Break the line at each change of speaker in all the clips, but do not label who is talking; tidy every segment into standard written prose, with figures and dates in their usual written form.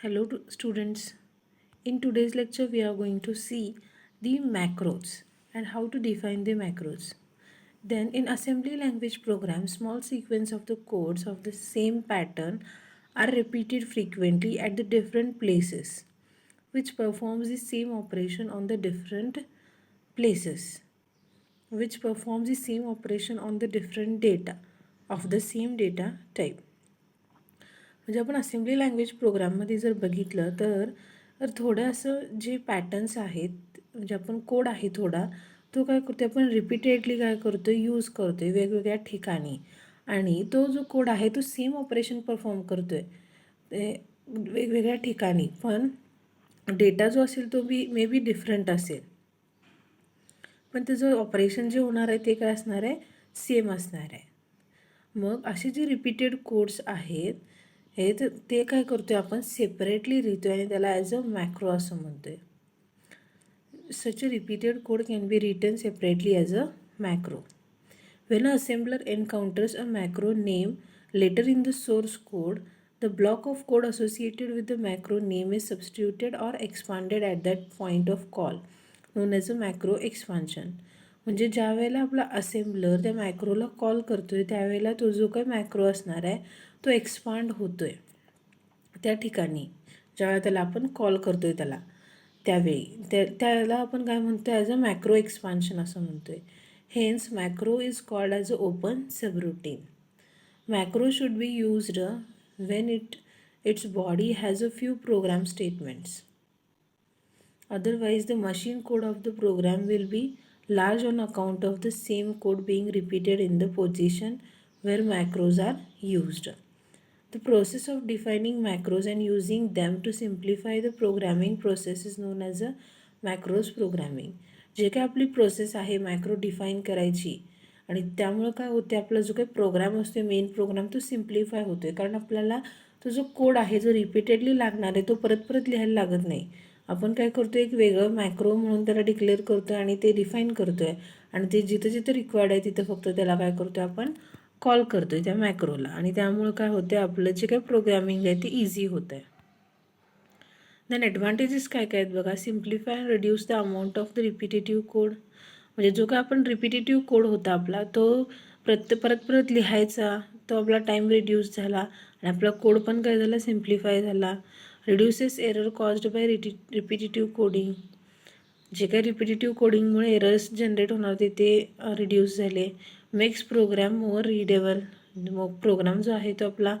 Hello students. In today's lecture we are going to see the macros and how to define the macros. Then in assembly language program, small sequence of the codes of the same pattern are repeated frequently at the different places which performs the same operation on the different places on the different data of the same data type. म्हणजे आपण assembly language प्रोग्राममध्ये जर बघितलं तर थोडं असं जे patterns आहेत म्हणजे आपण कोड आहे थोडा तो काय करतो आपण रिपीटेडली काय करतो यूज करतो आहे वेगवेगळ्या ठिकाणी आणि तो जो कोड आहे तो सेम ऑपरेशन परफॉर्म करतो आहे ते वेगवेगळ्या ठिकाणी पण डेटा जो असेल तो मे बी डिफरंट असेल पण त्याचं ऑपरेशन जे होणार आहे ते काय असणार आहे सेम असणार आहे. मग असे जे रिपीटेड कोड्स आहेत हे तर ते काय करतोय आपण सेपरेटली लिहितो आणि त्याला ॲज अ मॅक्रो असं म्हणतोय. Such a repeated code can be written separately as a macro. When an assembler encounters a macro name later in the source code, the block of code associated with the macro name is substituted or expanded at that point of call, known as a macro expansion. म्हणजे ज्या वेळेला आपला असेंब्लर त्या मॅक्रोला call करतोय त्यावेळेला तो जो काही मॅक्रो असणार आहे तो एक्सपांड होतोय त्या ठिकाणी ज्यावेळेला त्याला आपण कॉल करतोय त्यावेळी त्याला आपण काय म्हणतोय ॲज अ मॅक्रो एक्सपान्शन असं म्हणतोय. Hence, macro is called as an open subroutine. Macro should be used when its body has a few program statements. Otherwise, the machine code of the program will be large on account of the same code being repeated in the position where macros are used. The process of defining macros and using them to simplify the programming process is known as a macros programming. जे काय आपली process आहे macro define करायची आणि त्यामुळं काय होते आपला जो काही प्रोग्राम असतो मेन प्रोग्राम तो सिम्प्लिफाय होतो आहे कारण आपल्याला तो जो कोड आहे जो रिपीटेडली लागणार आहे तो परत परत लिहायला लागत नाही. आपण काय करतो एक वेगळं मॅक्रो म्हणून त्याला डिक्लेअर करतो आणि ते डिफाईन करतो आहे आणि ते जिथं जिथं रिक्वायर्ड आहे तिथं फक्त त्याला काय करतो आपण कॉल करतो आहे त्या मॅक्रोला आणि त्यामुळं काय होते आपलं जे काही प्रोग्रामिंग आहे ते इझी होतं आहे. देन ॲडव्हान्टेजेस काय काय आहेत बघा. Simplify and reduce the amount of the repetitive code. म्हणजे जो काय आपण रिपिटेटिव्ह कोड होता आपला तो परत लिहायचा तो आपला टाईम रिड्यूस झाला आणि आपला कोड पण काय झाला सिम्प्लिफाय झाला. Reduces error caused by repetitive coding. जे काही रिपिटेटिव्ह कोडिंगमुळे एरर्स जनरेट होणार होते ते रिड्यूस झाले. Makes program more readable. मग प्रोग्राम जो आहे तो आपला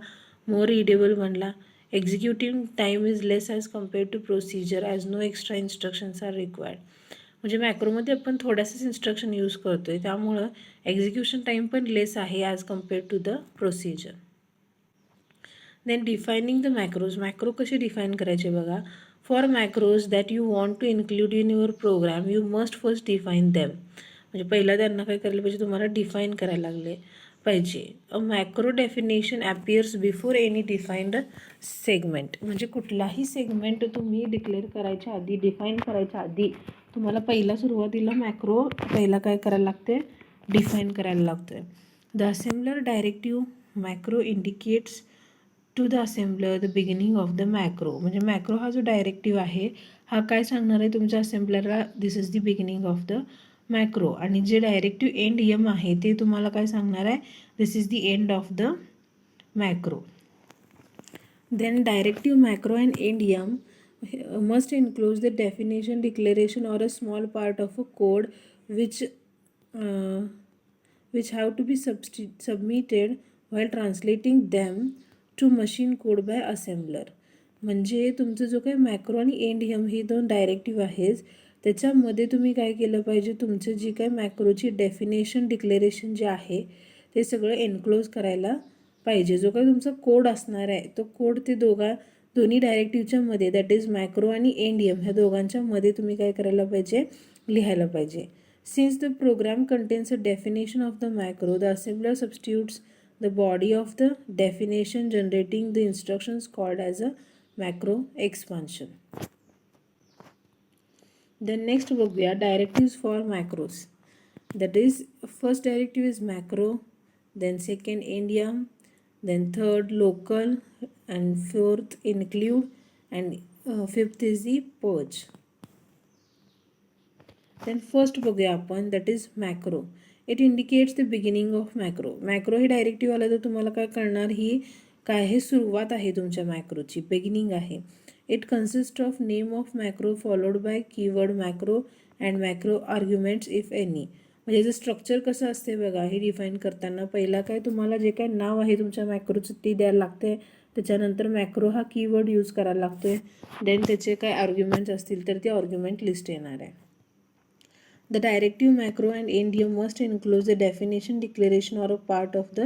मोर रीडेबल बनला. Executing time is less as compared to procedure as no extra instructions are required. म्हणजे मॅक्रोमध्ये आपण थोड्यासाच इन्स्ट्रक्शन यूज करतो आहे त्यामुळं एक्झिक्युशन टाईम पण लेस आहे as compared to the procedure. Then defining the macros. Macro कसे डिफाईन करायचे बघा. For macros that you want to include in your program you must first define them. म्हणजे पहिला त्यांना काय करायला पाहिजे तुम्हाला डिफाईन करायला लागले पाहिजे. A macro definition appears before any defined segment. म्हणजे कुठलाही सेगमेंट तुम्ही डिक्लेअर करायच्या आधी डिफाईन करायच्या आधी तुम्हाला पहिला सुरुवातीला मॅक्रो पहिला काय करायला लागते डिफाईन करायला लागतं आहे. The assembler directive macro indicates to the assembler the beginning of the macro. म्हणजे मॅक्रो हा जो डायरेक्टिव्ह आहे हा काय सांगणार आहे तुमच्या असेंब्लरला this is the beginning of the macro आणि जे डायरेक्टिव्ह एंड एम आहे ते तुम्हाला काय सांगणार आहे this is the end of the macro. Then directive macro and end M must enclose the definition, declaration or a small part of a code which have to be submitted while translating them to machine code by assembler. म्हणजे तुमचं जो काही macro आणि end M हे दोन directive आहेत त्याच्यामध्ये तुम्ही काय केलं पाहिजे तुमचं जी काय मॅक्रोची डेफिनेशन डिक्लेरेशन जे आहे ते सगळं एन्क्लोज करायला पाहिजे. जो काही तुमचा कोड असणार आहे तो कोड ते दोन्ही डायरेक्टिव्हच्या मध्ये दॅट इज मॅक्रो आणि एंड एम ह्या दोघांच्या मध्ये तुम्ही काय करायला पाहिजे लिहायला पाहिजे. Since the program contains a definition of the macro the assembler substitutes the body of the definition generating the instructions called as a macro expansion. Then next बघूया directives for macros. That is first directive is macro, then second endian, then third local and fourth include and fifth is the purge. Then first बघूया आपण, that is macro. It indicates the beginning of macro. Macro हे directive आलं तर तुम्हाला काय कळणार, ही काय हे सुरुवात आहे तुमच्या मॅक्रोची, बिगिनिंग आहे. It consist of name of macro followed by keyword macro and macro arguments if any. म्हणजे याचं स्ट्रक्चर कसं असते बघा, हे डिफाईन करताना पहिला काय तुम्हाला जे काय नाव आहे तुमच्या मॅक्रोचं ते द्यायला लागते. त्याच्यानंतर मॅक्रो हा कीवर्ड यूज करायला लागतो आहे. देन त्याचे काय आर्ग्युमेंट्स असतील तर ते आर्ग्युमेंट लिस्ट येणार आहे. The directive macro and endium must include the definition, declaration or a part of the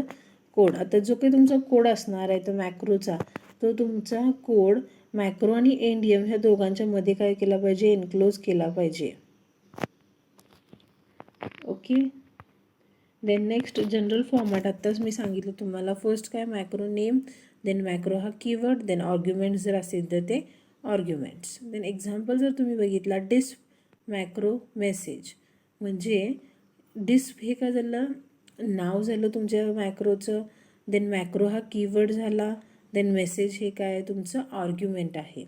code. आता जो काही तुमचा कोड असणार आहे तो मॅक्रोचा, तो तुमचा कोड मॅक्रो आणि एंडियम ह्या दोघांच्या मध्ये काय केला पाहिजे, एन्क्लोज केला पाहिजे. Okay. Then next general format. आत्ताच मी सांगितलं तुम्हाला, फर्स्ट काय मॅक्रो नेम, देन मॅक्रो हा कीवर्ड, देन आर्ग्युमेंट्स जर असतील तर ते आर्ग्युमेंट्स. देन एक्झाम्पल जर तुम्ही बघितला, डिस्प मॅक्रो मेसेज, म्हणजे डिस्प हे काय झालं, नाव झालं तुमच्या मॅक्रोचं. देन मॅक्रो हा कीवर्ड झाला. देन मेसेज हे काय तुमचं आर्ग्युमेंट आहे.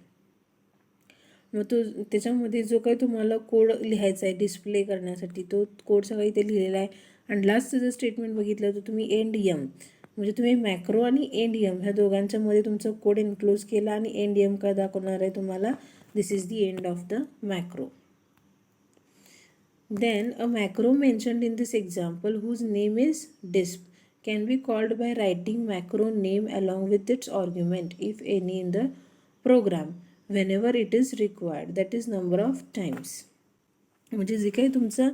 मग तो त्याच्यामध्ये जो काही तुम्हाला कोड लिहायचा आहे डिस्प्ले करण्यासाठी, तो कोड सगळा इथे लिहिलेला आहे. आणि लास्टचं जर स्टेटमेंट बघितलं तर तुम्ही एंडियम, म्हणजे तुम्ही मॅक्रो आणि एंडियम ह्या दोघांच्या मध्ये तुमचा कोड एन्क्लोज केला आणि एंडियम काय दाखवणार आहे तुम्हाला, this is the end of the macro. Then a macro mentioned in this example whose name is disp can be called by writing macro name along with its argument if any in the program whenever it is required, that is number of times. म्हणजे जे काही तुमचं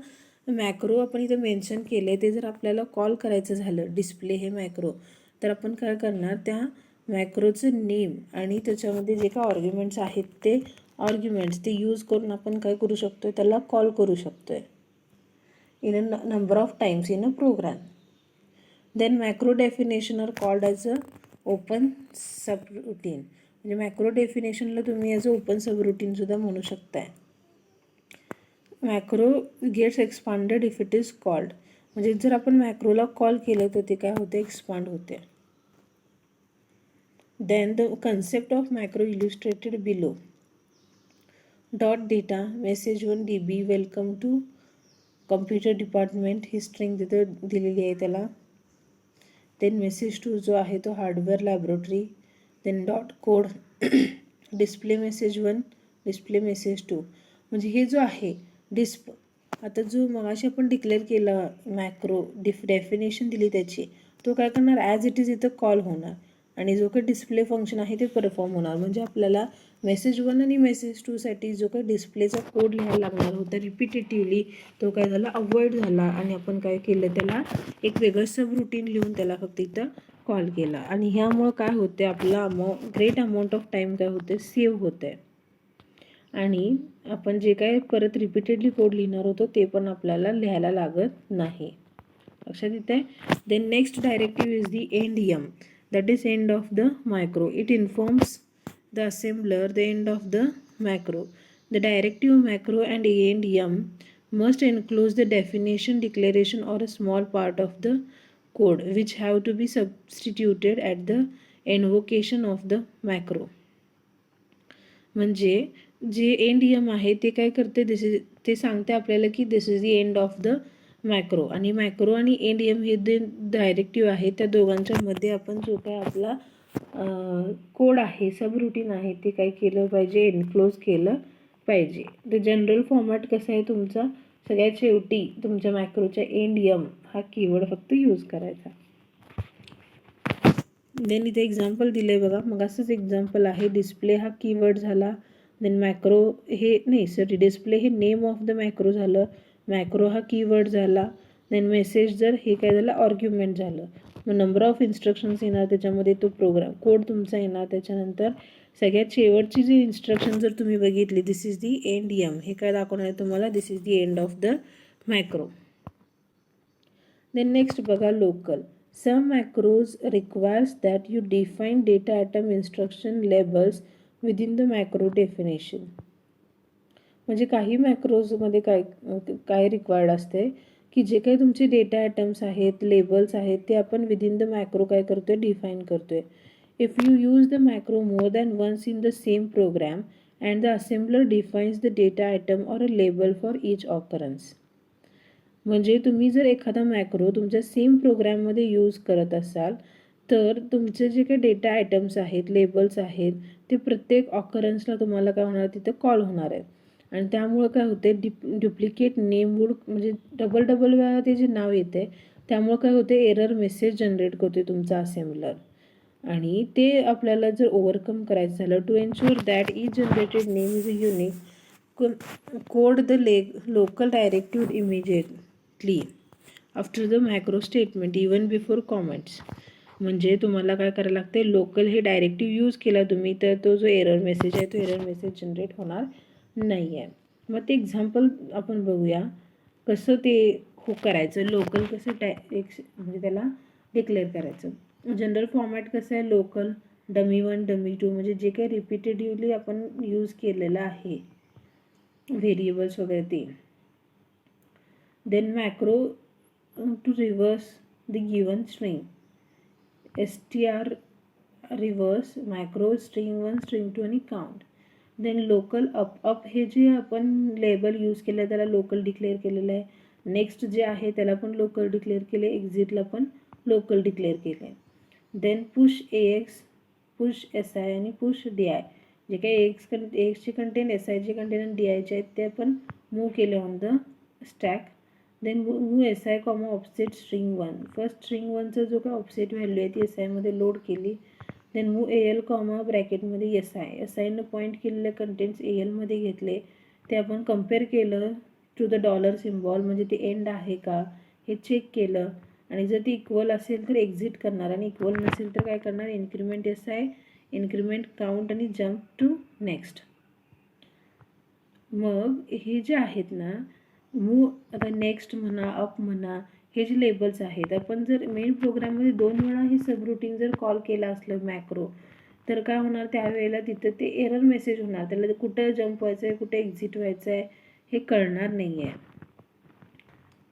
macro आपण इथं mention केलं आहे ते जर आपल्याला कॉल करायचं झालं डिस्प्ले हे मॅक्रो, तर आपण काय करणार, त्या मॅक्रोचं नेम आणि त्याच्यामध्ये जे काय आर्ग्युमेंट्स आहेत ते आर्ग्युमेंट्स ते यूज करून आपण काय करू शकतो, त्याला कॉल करू शकतो in a number of times in a program. Then macro definition are called as a open subroutine. म्हणजे मॅक्रो डेफिनेशनला तुम्ही ॲज अ ओपन सबरूटीनसुद्धा म्हणू शकताय. Macro gets expanded if it is called. म्हणजे जर आपण मॅक्रोला कॉल केलं तर ते काय होते, एक्सपांड होते. Then the concept of macro illustrated below. Dot data message 1 DB welcome to computer department ही स्ट्रिंग तिथं दिलेली आहे त्याला. देन मेसेज 2 जो आहे तो hardware laboratory. Then dot code display message 1 display message 2. म्हणजे हे जो आहे डिस्प, आता जो मगाशी आपण डिक्लेअर केला मॅक्रो डेफिनेशन दिली त्याची, तो काय करणार, ॲज इट इज इथं कॉल होणार आणि जो काही डिस्प्ले फंक्शन आहे ते परफॉर्म होणार. म्हणजे आपल्याला मेसेज 1 आणि मेसेज 2साठी जो काही डिस्प्लेचा कोड लिहायला लागणार होता रिपिटेटिव्हली, तो काय झाला, अवॉइड झाला. आणि आपण काय केलं, त्याला एक वेगळं सब रुटीन लिहून त्याला फक्त इथं कॉल केला. आणि ह्यामुळं काय होते, आपला ग्रेट अमाऊंट ऑफ टाईम काय होते, सेव्ह होते. आणि आपण जे काय परत रिपीटेडली कोड लिहिणार होतो ते पण आपल्याला लिहायला लागत नाही. लक्षात येते. Then next directive is the ENDM, that is end of the macro. It informs the assembler the end of the macro. The directive macro and endium must enclose the definition, declaration or a small part of the code which have to be substituted at the invocation of the macro. म्हणजे जे एंडियम आहे ते काय करते, ते सांगते आपल्याला की this is the end of the macro. आणि मॅक्रो आणि एंडियम हे जे डायरेक्टिव्ह आहे त्या दोघांच्या मध्ये आपण जो काय आपला कोड आहे, सब रुटीन आहे, ते काय केलं पाहिजे, एन्क्लोज केलं पाहिजे. द जनरल फॉर्मॅट कसं आहे तुमचा, सगळ्यात शेवटी तुमच्या मॅक्रोच्या एंडियम हा कीवर्ड फक्त यूज करायचा. देन इथे एक्झाम्पल दिलं आहे बघा, मग असंच एक्झाम्पल आहे. डिस्प्ले हा कीवर्ड झाला. देन मॅक्रो हे नाही सॉरी डिस्प्ले हे नेम ऑफ द मॅक्रो झालं. मॅक्रो हा कीवर्ड झाला. देन मेसेज जर हे काय झालं, आर्ग्युमेंट झालं. मग नंबर ऑफ इन्स्ट्रक्शन्स येणार त्याच्यामध्ये, तो प्रोग्राम कोड तुमचा येणार. त्याच्यानंतर सगळ्यात शेवटची जी इन्स्ट्रक्शन जर तुम्ही बघितली, दिस इज दी एंडियम, हे काय दाखवणार आहे तुम्हाला, this is the end of the macro. Then next बघा local. Some macros requires that you define data atom instruction labels within the macro definition. म्हणजे काही मॅक्रोजमध्ये काय रिक्वायर्ड असते की जे काही तुमचे डेटा ॲटम्स आहेत, लेबल्स आहेत, ते आपण विदिन द मॅक्रो काय करतोय, डिफाईन करतोय. If you use the macro more than once in the same program and the assembler defines the data item or a label for each occurrence. म्हणजे तुम्ही जर एखादा मॅक्रो तुमच्या सेम प्रोग्राममध्ये use करत असाल तर तुमचे जे काही डेटा आयटम्स आहेत, लेबल्स आहेत, ते प्रत्येक ऑकरन्सला तुम्हाला काय होणार, तिथं कॉल होणार आहेत. आणि त्यामुळं काय होते, डुप्लिकेट नेम वूड म्हणजे डबल वेळा ते जे नाव येते त्यामुळं काय होते, एरर मेसेज जनरेट करते तुमचा असेंबलर. आणि ते आपल्याला जर ओव्हरकम करायचं झालं, to ensure that each generated name is a unique, code the local directive immediately after the macro statement even before comments. म्हणजे तुम्हाला काय करायला लागते, लोकल हे डायरेक्टिव्ह यूज केला तुम्ही तर तो जो एरर मेसेज आहे तो एरर मेसेज जनरेट होणार नाही आहे. मग ते एक्झाम्पल आपण बघूया कसं ते करायचं, लोकल कसं म्हणजे त्याला डिक्लेअर करायचं. जनरल फॉर्मॅट कसं आहे, लोकल डमी 1 डमी 2 म्हणजे जे काही रिपीटेटिव्हली आपण यूज केलेलं आहे व्हेरिएबल्स वगैरे ते. Then macro to reverse the given string, str reverse macro string 1 string 2 आणि काउंट. देन लोकल अप हे जे आपण लेबल यूज केलं आहे त्याला लोकल डिक्लेअर केलेलं आहे. नेक्स्ट जे आहे त्याला पण लोकल डिक्लेअर केले, एक्झिटला पण लोकल डिक्लेअर केले. Then push AX, push SI आणि पुश DI. जे काही AXचे कंटेंट, SIचे कंटेंट आणि DIचे आहेत ते आपण मूव्ह केले on the stack. Then move SI comma offset string 1. First string 1चा जो काय ऑफसेट व्हॅल्यू आहे ती SIमध्ये लोड केली. देन मूव्ह AL कॉमा ब्रॅकेटमध्ये SIनं पॉईंट केलेले कंटेंट्स ALमध्ये घेतले, ते आपण कम्पेअर केलं टू द डॉलर सिम्बॉल, म्हणजे ते एंड आहे का हे चेक केलं. आणि जर ती इक्वल असेल तर एक्झिट करणार आणि इक्वल नसेल तर काय करणार, इन्क्रीमेंट SI, इन्क्रीमेंट काउंट आणि जम्प टू नेक्स्ट. मग हे जे आहेत ना, मूव्ह आता नेक्स्ट म्हणा, अप म्हणा, हे जे लेबल्स आहेत, आपण जर मेन प्रोग्राममध्ये 2 वेळा हे सबरूटीन जर कॉल केला असलं मॅक्रो तर काय होणार, त्यावेळेला तिथं ते एरर मेसेज होणार, त्याला कुठं जम्प व्हायचं आहे कुठे एक्झिट व्हायचं आहे हे कळणार नाही आहे.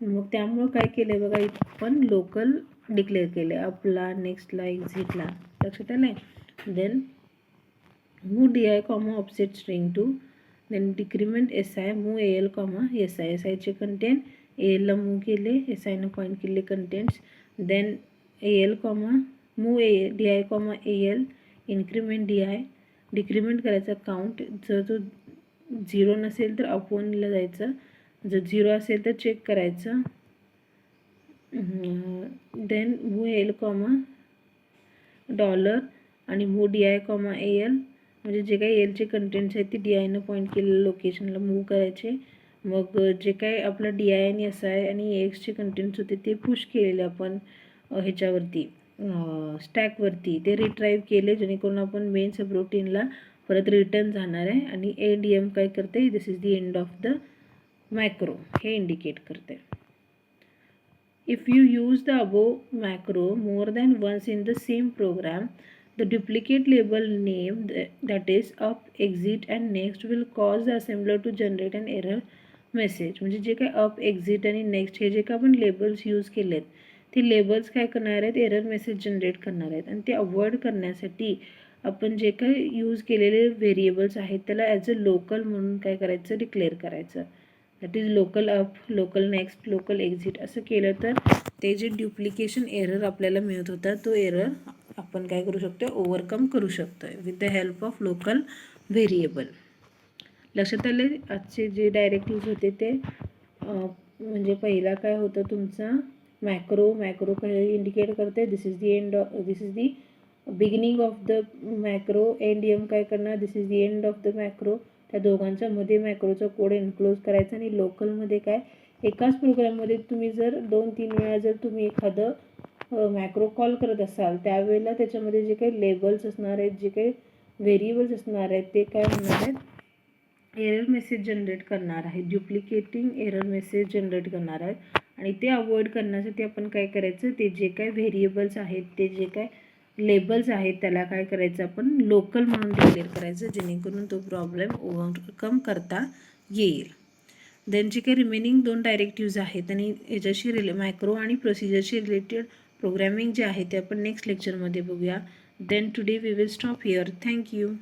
मग त्यामुळं काय केलं आहे बघा, आपण लोकल डिक्लेअर केले अपला, नेक्स्टला, एक्झिटला. लक्षात आलं आहे. Then move DI comma offset string 2. Then decrement SI, move AL comma SI. SIचे कंटेंट ALला मूव्ह केले, SIनं पॉईंट केले contents. Then AL comma move DI comma AL, increment DI, decrement करायचा काउंट. जर तो 0 नसेल तर अप 1ला जायचं, जर 0 असेल तर चेक करायचं. Then move AL comma dollar आणि मूव्ह DI कॉमा AL, म्हणजे जे काही एलचे कंटेंट्स आहेत ते DIनं पॉईंट केलेल्या लोकेशनला मूव्ह करायचे. मग जे काही आपला DI आणि SI आणि AXचे कंटेंट्स होते ते पुश केलेले आपण ह्याच्यावरती स्टॅकवरती, ते रिट्राईव्ह केले जेणेकरून आपण मेन सबरूटीनला परत रिटर्न जाणार आहे. आणि ADM काय करते, this is the end of the macro हे इंडिकेट करते. If you use the above macro more than once in the same program, the duplicate label name that is up, exit and next will cause the assembler to generate an error message. म्हणजे जे काय up, exit आणि next हे जे काय आपण labels use केलेत ते लेबल्स काय करणार आहेत, एरर मेसेज जनरेट करणार आहेत. आणि ते अवॉइड करण्यासाठी आपण जे काही यूज केलेले व्हेरिएबल्स आहेत त्याला ॲज अ लोकल म्हणून काय करायचं, डिक्लेअर करायचं. That is local up, local next, local exit असं केलं तर ते जे ड्युप्लिकेशन एरर आपल्याला मिळत होता तो एरर आपण काय करू शकतो, ओव्हरकम करू शकतो with the help of local variable. लक्षात आले. आजचे जे डायरेक्टिव्ज होते ते म्हणजे पहिला काय होतं तुमचा मॅक्रो काय इंडिकेट करते, this is the end, this is the beginning of the macro. End काय करणार, this is the end of the macro. त्या दोघांच्या मध्ये मॅक्रोचा कोड एन्क्लोज करायचा. आणि लोकलमध्ये काय, एकाच प्रोग्राममध्ये तुम्ही जर 2-3 वेळा जर तुम्ही एखादं मॅक्रो कॉल करत असाल त्यावेळेला त्याच्यामध्ये जे काही लेबल्स असणार आहेत, जे काही व्हेरिएबल्स असणार आहेत ते काय होणार आहेत, एरर मेसेज जनरेट करणार आहे, ड्युप्लिकेटिंग एरर मेसेज जनरेट करणार आहेत. आणि ते अवॉइड करण्यासाठी आपण काय करायचं, ते जे काय व्हेरिएबल्स आहेत, ते जे काय लेबल्स आहेत त्याला काय करायचं, आपण लोकल म्हणून डिक्लेअर करायचं जेणेकरून तो प्रॉब्लेम ओव्हरकम करता येईल. देन जे काही रिमेनिंग 2 डायरेक्टिव्ज आहेत आणि याच्याशी मॅक्रो आणि प्रोसिजरशी रिलेटेड प्रोग्रॅमिंग जे आहे ते आपण नेक्स्ट लेक्चरमध्ये बघूया. Then today we will stop here. Thank you.